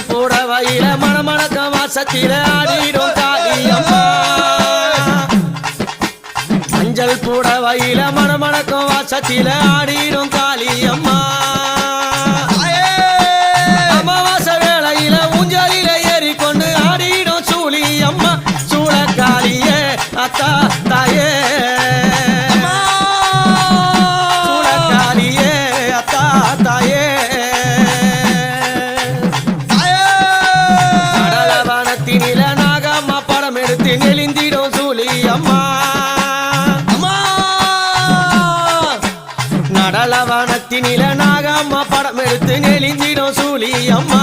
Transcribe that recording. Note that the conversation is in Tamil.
மஞ்சள் புடவையில மணமணக்க வாசத்தில ஆடிடும் காளியம்மா மஞ்சள் புடவையில மணமணக்க வாசத்தில ஆடிடும் காளியம்மா அமாவாசை வேளையில ஊஞ்சலில ஏறிக்கொண்டு ஆடிடும் சூழியம்மா சூழக்காளியே அத்தா தாயே சூழக்காளியே அத்தா தாயே கடலவனத்தினில நாகம்மா படம் எடுத்து நெளிந்திடும் சூழியம்மா நடலவனத்தினில நாகம்மா படம் எடுத்து நெளிந்திடும் சூழியம்மா